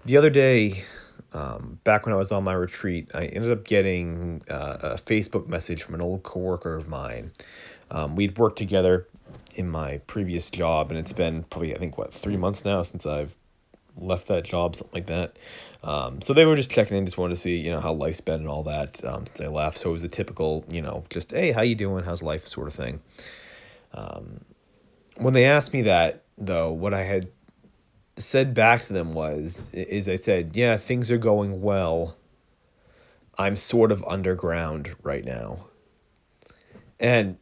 The other day, back when I was on my retreat, I ended up getting a Facebook message from an old coworker of mine. We'd worked together in my previous job, and it's been probably, I think, 3 months now since I've left that job, something like that. So they were just checking in, just wanted to see, how life's been and all that since I left. So it was a typical, just, hey, how you doing? How's life sort of thing. When they asked me that, though, what I had said back to them is I said, yeah, things are going well. I'm sort of underground right now. And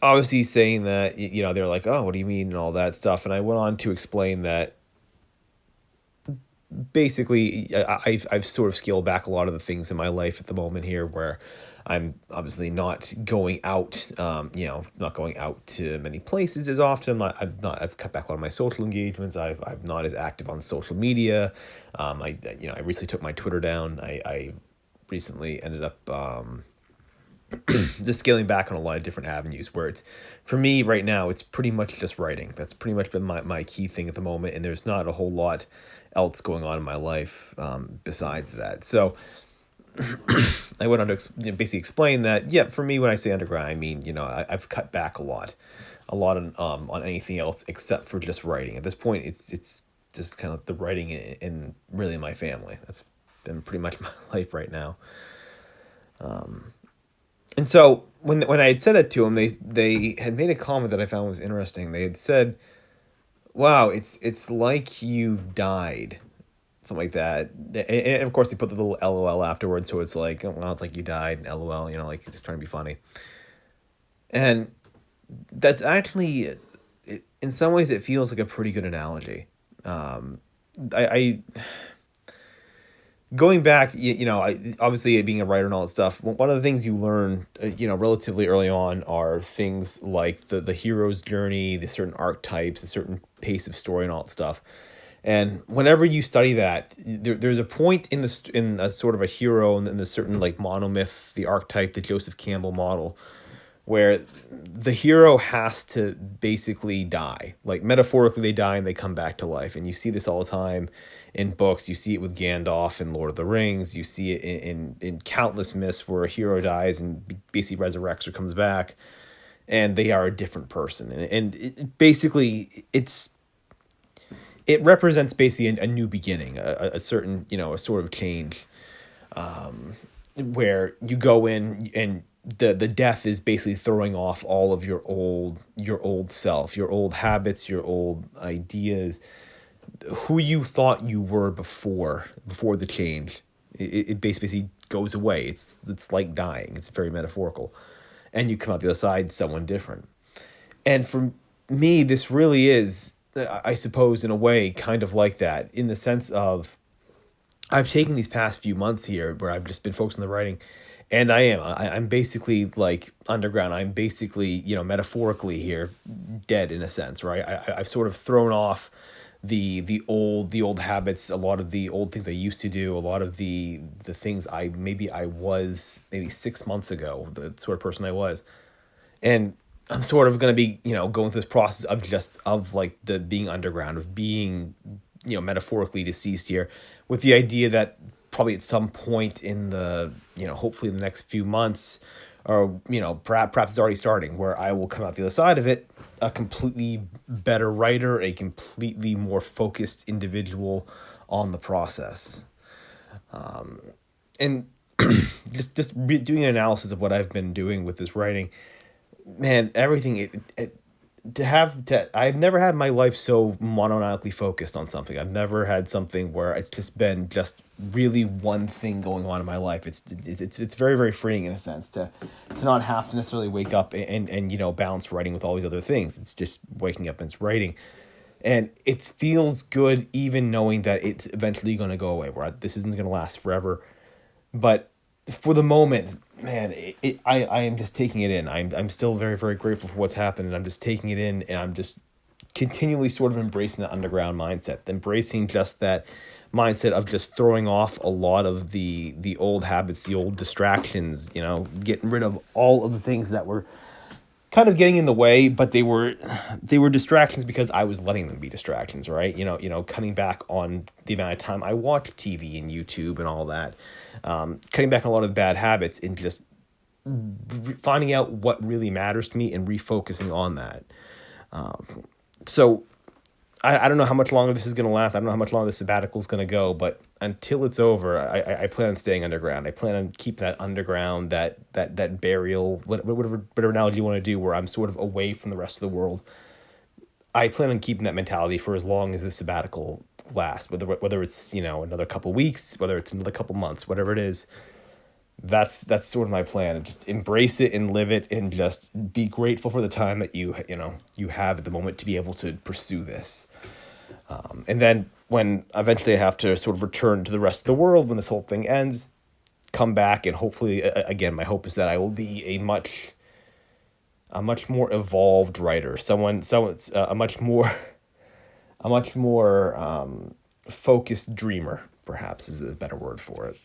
obviously saying that, they're like, oh, what do you mean and all that stuff. And I went on to explain that basically I've sort of scaled back a lot of the things in my life at the moment here where I'm obviously not going out, not going out to many places as often. I've cut back a lot of my social engagements. I'm not as active on social media. I recently took my Twitter down. I recently ended up, just scaling back on a lot of different avenues where it's, for me right now, it's pretty much just writing. That's pretty much been my key thing at the moment. And there's not a whole lot else going on in my life, besides that. So I went on to basically explain that, yeah, for me, when I say underground, I mean, I've cut back a lot on anything else except for just writing. At this point, it's just kind of the writing in really my family. That's been pretty much my life right now. And so when I had said that to them, they had made a comment that I found was interesting. They had said, "Wow, it's like you've died." Something like that. And of course, they put the little LOL afterwards, so it's like, oh, well, it's like you died, and LOL, like just trying to be funny. And that's actually, in some ways, it feels like a pretty good analogy. I going back, obviously being a writer and all that stuff, one of the things you learn, relatively early on are things like the hero's journey, the certain archetypes, a certain pace of story and all that stuff. And whenever you study that, there's a point in a sort of a hero and the certain like monomyth, the archetype, the Joseph Campbell model, where the hero has to basically die. Like metaphorically, they die and they come back to life. And you see this all the time in books. You see it with Gandalf in Lord of the Rings. You see it in countless myths where a hero dies and basically resurrects or comes back, and they are a different person. And basically, it represents basically a new beginning, a certain, a sort of change, where you go in and the death is basically throwing off all of your old self, your old habits, your old ideas, who you thought you were before the change. It basically goes away. It's like dying. It's very metaphorical, and you come out the other side someone different. And for me, this really is, I suppose, in a way, kind of like that, in the sense of I've taken these past few months here where I've just been focused on the writing, and I'm basically like underground. I'm basically, metaphorically here, dead in a sense, right? I've sort of thrown off the old habits, a lot of the old things I used to do, a lot of the things I was maybe 6 months ago, the sort of person I was. And I'm sort of going to be, going through this process of like the being underground, of being, metaphorically deceased here, with the idea that probably at some point in the, hopefully in the next few months, or, perhaps it's already starting, where I will come out the other side of it a completely better writer, a completely more focused individual on the process. And doing an analysis of what I've been doing with this writing, man, everything I've never had my life so monotonically focused on something. I've never had something where it's just been just really one thing going on in my life. It's very, very freeing in a sense to not have to necessarily wake up and balance writing with all these other things. It's just waking up and it's writing. And it feels good even knowing that it's eventually going to go away, where this isn't going to last forever. But for the moment, man, I am just taking it in. I'm still very, very grateful for what's happened, and I'm just taking it in, and I'm just continually sort of embracing that underground mindset, embracing just that mindset of just throwing off a lot of the old habits, the old distractions, getting rid of all of the things that were kind of getting in the way, but they were distractions because I was letting them be distractions, right? Cutting back on the amount of time I watch TV and YouTube and all that, cutting back on a lot of bad habits and just finding out what really matters to me and refocusing on that. So I don't know how much longer this is going to last. I don't know how much longer the sabbatical is going to go, but until it's over, I plan on staying underground. I plan on keeping that underground, that burial, whatever analogy you want to do, where I'm sort of away from the rest of the world. I plan on keeping that mentality for as long as this sabbatical lasts, whether it's, another couple weeks, whether it's another couple months, whatever it is. That's sort of my plan, and just embrace it and live it and just be grateful for the time that you have at the moment to be able to pursue this. And then when eventually I have to sort of return to the rest of the world, when this whole thing ends, come back, and hopefully, again, my hope is that I will be a much more evolved writer, a much more focused dreamer, perhaps is a better word for it.